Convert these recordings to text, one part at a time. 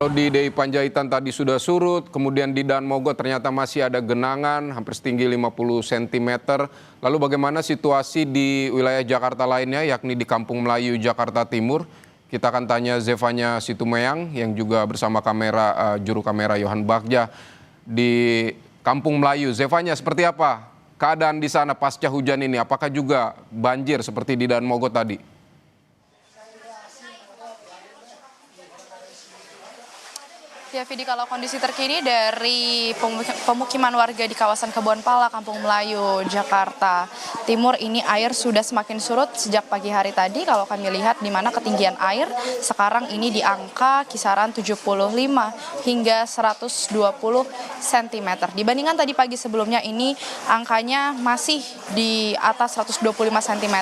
Di DI Panjaitan tadi sudah surut, kemudian di Dan Mogot ternyata masih ada genangan hampir setinggi 50 cm. Lalu bagaimana situasi di wilayah Jakarta lainnya, yakni di Kampung Melayu, Jakarta Timur? Kita akan tanya Zevanya Situmeang yang juga bersama juru kamera Yohan Bagja di Kampung Melayu. Zevanya, seperti apa keadaan di sana pasca hujan ini? Apakah juga banjir seperti di Dan Mogot tadi? Ya, Vidi, kalau kondisi terkini dari pemukiman warga di kawasan Kebonpala, Kampung Melayu, Jakarta Timur ini air sudah semakin surut sejak pagi hari tadi. Kalau kami lihat di mana ketinggian air sekarang ini di angka kisaran 75 hingga 120 cm. Dibandingkan tadi pagi sebelumnya ini angkanya masih di atas 125 cm.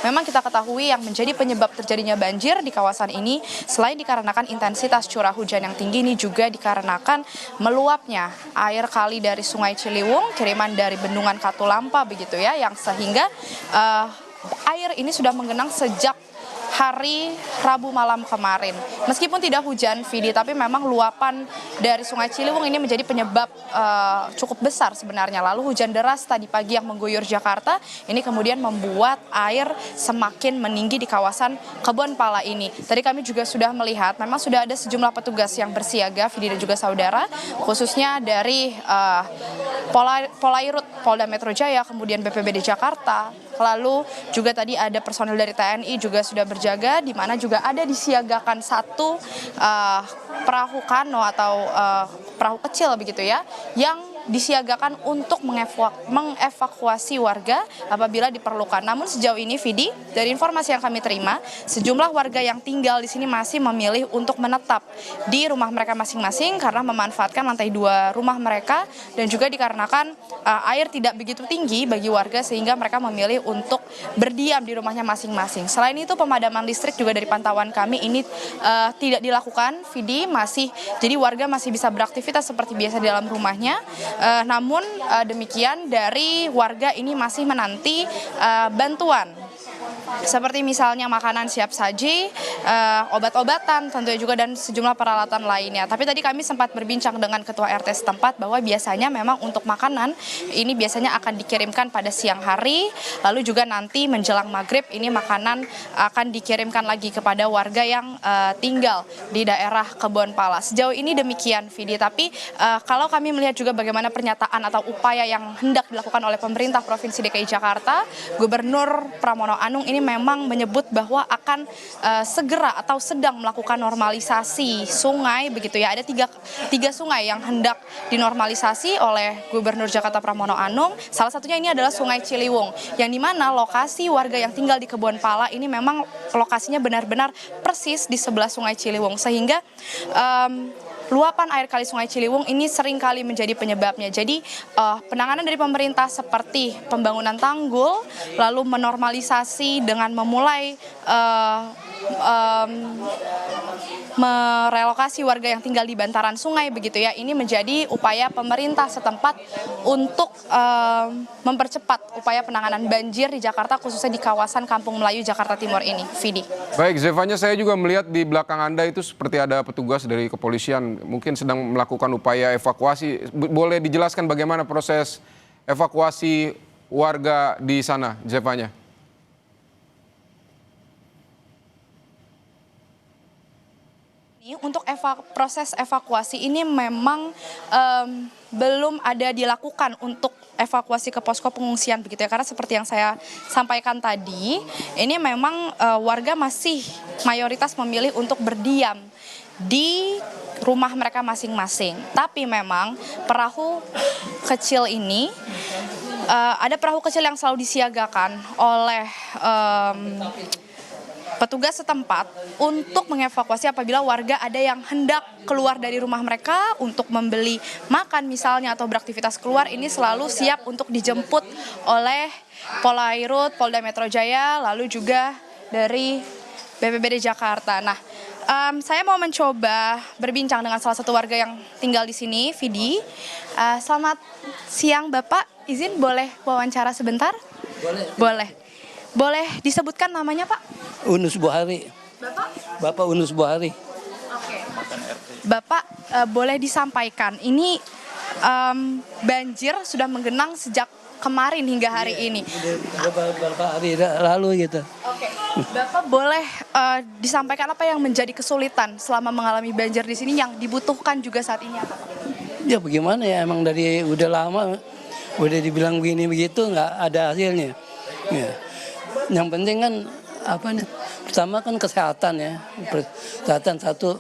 Memang kita ketahui yang menjadi penyebab terjadinya banjir di kawasan ini selain dikarenakan intensitas curah hujan yang tinggi, ini juga dikarenakan meluapnya air kali dari Sungai Ciliwung, kiriman dari Bendungan Katulampa begitu ya, yang sehingga air ini sudah menggenang sejak hari Rabu malam kemarin. Meskipun tidak hujan, Vidi, tapi memang luapan dari Sungai Ciliwung ini menjadi penyebab cukup besar sebenarnya. Lalu hujan deras tadi pagi yang mengguyur Jakarta ini kemudian membuat air semakin meninggi di kawasan Kebonpala ini. Tadi kami juga sudah melihat memang sudah ada sejumlah petugas yang bersiaga, Vidi dan juga saudara, khususnya dari Polairut Polda Metro Jaya, kemudian BPBD Jakarta, lalu juga tadi ada personil dari TNI juga sudah berjaga, di mana juga ada disiagakan satu perahu kano atau perahu kecil begitu ya, yang disiagakan untuk mengevakuasi warga apabila diperlukan. Namun sejauh ini, Vidi, dari informasi yang kami terima, sejumlah warga yang tinggal di sini masih memilih untuk menetap di rumah mereka masing-masing karena memanfaatkan lantai 2 rumah mereka, dan juga dikarenakan air tidak begitu tinggi bagi warga sehingga mereka memilih untuk berdiam di rumahnya masing-masing. Selain itu, pemadaman listrik juga dari pantauan kami ini tidak dilakukan, Vidi, jadi warga masih bisa beraktivitas seperti biasa di dalam rumahnya. Namun demikian, dari warga ini masih menanti bantuan seperti misalnya makanan siap saji, obat-obatan tentunya juga, dan sejumlah peralatan lainnya. Tapi tadi kami sempat berbincang dengan Ketua RT setempat bahwa biasanya memang untuk makanan ini biasanya akan dikirimkan pada siang hari, lalu juga nanti menjelang maghrib ini makanan akan dikirimkan lagi kepada warga yang tinggal di daerah Kebonpala. Sejauh ini demikian, Vidi. Tapi kalau kami melihat juga bagaimana pernyataan atau upaya yang hendak dilakukan oleh pemerintah Provinsi DKI Jakarta, Gubernur Pramono Anung ini memang menyebut bahwa akan segera atau sedang melakukan normalisasi sungai begitu ya. Ada tiga sungai yang hendak dinormalisasi oleh Gubernur Jakarta Pramono Anung. Salah satunya ini adalah Sungai Ciliwung, yang dimana lokasi warga yang tinggal di Kebonpala ini memang lokasinya benar-benar persis di sebelah Sungai Ciliwung, sehingga luapan air kali Sungai Ciliwung ini sering kali menjadi penyebabnya. Jadi penanganan dari pemerintah seperti pembangunan tanggul, lalu menormalisasi dengan memulai merelokasi warga yang tinggal di bantaran sungai begitu ya. Ini menjadi upaya pemerintah setempat untuk mempercepat upaya penanganan banjir di Jakarta, khususnya di kawasan Kampung Melayu, Jakarta Timur ini, Vidi. Baik, Zevanya, saya juga melihat di belakang Anda itu seperti ada petugas dari kepolisian mungkin sedang melakukan upaya evakuasi. Boleh dijelaskan bagaimana proses evakuasi warga di sana, Zevanya? Untuk proses evakuasi ini memang belum ada dilakukan untuk evakuasi ke posko pengungsian begitu ya, karena seperti yang saya sampaikan tadi, ini memang warga masih mayoritas memilih untuk berdiam di rumah mereka masing-masing. Tapi memang perahu kecil ini, ada perahu kecil yang selalu disiagakan oleh petugas setempat untuk mengevakuasi apabila warga ada yang hendak keluar dari rumah mereka untuk membeli makan misalnya atau beraktivitas keluar, ini selalu siap untuk dijemput oleh Polairut Polda Metro Jaya, lalu juga dari BPBD Jakarta. Nah, saya mau mencoba berbincang dengan salah satu warga yang tinggal di sini, Vidi. Selamat siang, Bapak. Izin boleh wawancara sebentar? Boleh. Boleh disebutkan namanya, Pak? Unus Bohari. Bapak? Bapak Unus Bohari. Oke. Bapak boleh disampaikan, ini banjir sudah menggenang sejak kemarin hingga hari ini. Udah beberapa hari lalu gitu. Oke, Bapak boleh disampaikan apa yang menjadi kesulitan selama mengalami banjir di sini yang dibutuhkan juga saat ini apa, Pak? Ya bagaimana ya, emang dari udah lama udah dibilang begini begitu nggak ada hasilnya. Ya. Yang penting kan apa nih? Pertama kan kesehatan ya, kesehatan satu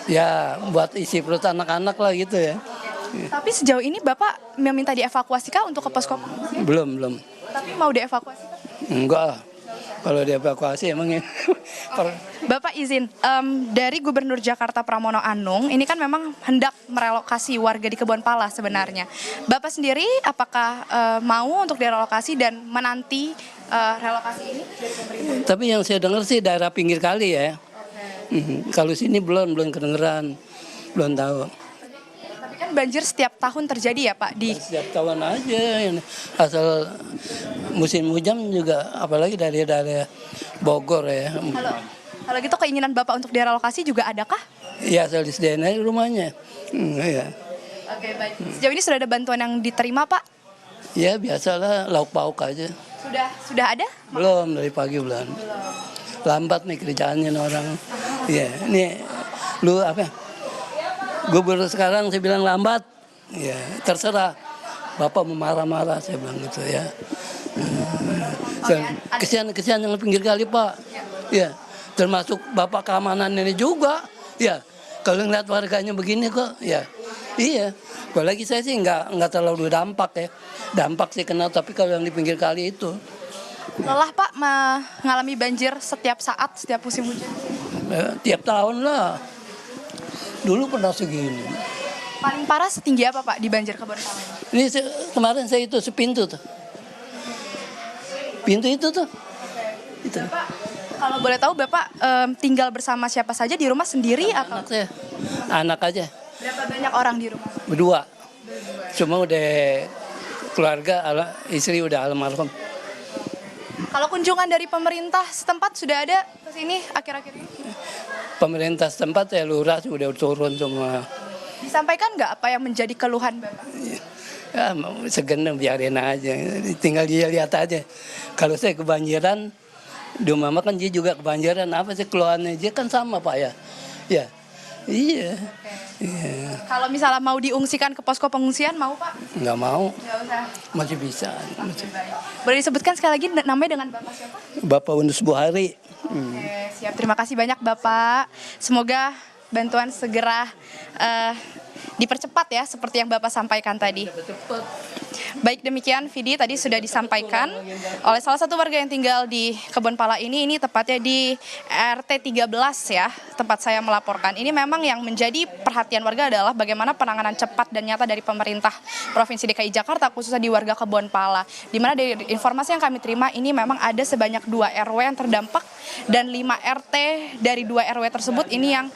ya buat isi perut anak-anak lah gitu ya. Tapi sejauh ini Bapak meminta dievakuasi kah untuk ke posko pengungsian? Belum. Tapi mau dievakuasi? Enggak lah. Kalau dievakuasi emangnya. Bapak izin, dari Gubernur Jakarta Pramono Anung, ini kan memang hendak merelokasi warga di Kebonpala sebenarnya. Bapak sendiri apakah mau untuk direlokasi dan menanti relokasi ini dari pemerintah? Tapi yang saya dengar sih daerah pinggir kali ya. Kalau sini belum kedengeran, belum tahu. Tapi kan banjir setiap tahun terjadi ya Pak di Setiap tahun aja, asal musim hujan juga, apalagi dari daerah Bogor ya. Kalau gitu keinginan Bapak untuk direlokasi juga adakah? Ya asal disediain aja rumahnya. Ya. Oke, baik. Sejauh ini sudah ada bantuan yang diterima Pak? Ya biasalah lauk pauk aja. Sudah ada? Belum, dari pagi belum. Lambat nih kerjaannya orang. Ya, ini lu apa? Gubernur sekarang saya bilang lambat. Ya, terserah. Bapak mau marah-marah saya bilang gitu ya. Kesian yang pinggir kali Pak. Ya, termasuk Bapak keamanan ini juga. Ya, kalau ngeliat warganya begini kok, ya. Iya, apalagi saya sih nggak terlalu dampak ya. Dampak sih kenal, tapi kalau yang di pinggir kali itu. Lelah Pak mengalami banjir setiap saat, setiap musim hujan? Tiap tahun lah. Dulu pernah segini. Paling parah setinggi apa Pak di banjir Kebonpala? Ini kemarin saya itu sepintu tuh. Pintu itu tuh. Itu. Bapak, kalau boleh tahu Bapak tinggal bersama siapa saja di rumah sendiri atau? Anak saya. Anak aja. Berapa banyak orang di rumah? Berdua. Cuma udah keluarga, istri udah almarhum. Kalau kunjungan dari pemerintah setempat sudah ada ke sini akhir-akhir ini? Pemerintah setempat ya lurah udah turun semua. Disampaikan nggak apa yang menjadi keluhan Bapak? Ya segenap biarin aja, tinggal dia lihat aja. Kalau saya kebanjiran, di mama kan dia juga kebanjiran, apa sih keluhannya? Dia kan sama Pak ya. Ya, iya. Iya. Kalau misalnya mau diungsikan ke posko pengungsian mau Pak? Nggak mau, Nggak usah. masih bisa. Boleh disebutkan sekali lagi namanya dengan Bapak siapa? Bapak Undus Buhari. Oke, siap. Terima kasih banyak Bapak. Semoga bantuan segera dipercepat ya seperti yang Bapak sampaikan tadi. Baik, demikian Vidi tadi sudah disampaikan oleh salah satu warga yang tinggal di Kebonpala ini tepatnya di RT 13 ya, tempat saya melaporkan. Ini memang yang menjadi perhatian warga adalah bagaimana penanganan cepat dan nyata dari pemerintah Provinsi DKI Jakarta khususnya di warga Kebonpala. Di mana dari informasi yang kami terima ini memang ada sebanyak 2 RW yang terdampak dan 5 RT dari 2 RW tersebut ini yang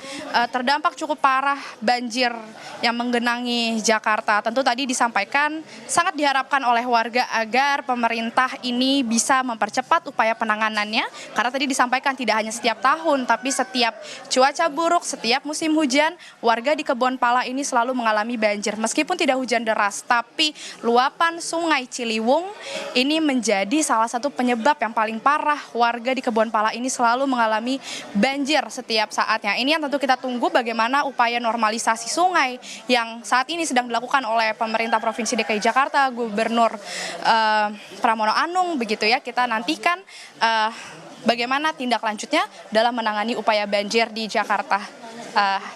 terdampak cukup parah banjir yang menggenangi Jakarta. Tentu tadi disampaikan sangat diharapkan oleh warga agar pemerintah ini bisa mempercepat upaya penanganannya karena tadi disampaikan tidak hanya setiap tahun tapi setiap cuaca buruk, setiap musim hujan warga di Kebonpala ini selalu mengalami banjir. Meskipun tidak hujan deras tapi luapan Sungai Ciliwung ini menjadi salah satu penyebab yang paling parah warga di Kebonpala ini selalu mengalami banjir setiap saatnya. Ini yang tentu kita tunggu bagaimana upaya normalisasi sungai yang saat ini sedang dilakukan oleh pemerintah Provinsi DKI Jakarta, Gubernur Pramono Anung begitu ya. Kita nantikan bagaimana tindak lanjutnya dalam menangani upaya banjir di Jakarta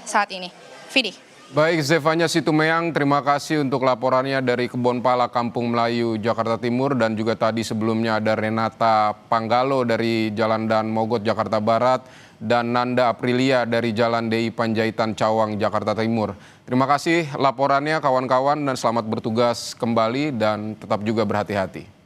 saat ini. Vidi. Baik, Zevanya Situmeang, terima kasih untuk laporannya dari Kebonpala, Kampung Melayu, Jakarta Timur. Dan juga tadi sebelumnya ada Renata Panggalo dari Jalan Dan Mogot, Jakarta Barat. Dan Nanda Aprilia dari Jalan DI Panjaitan, Cawang, Jakarta Timur. Terima kasih laporannya kawan-kawan dan selamat bertugas kembali dan tetap juga berhati-hati.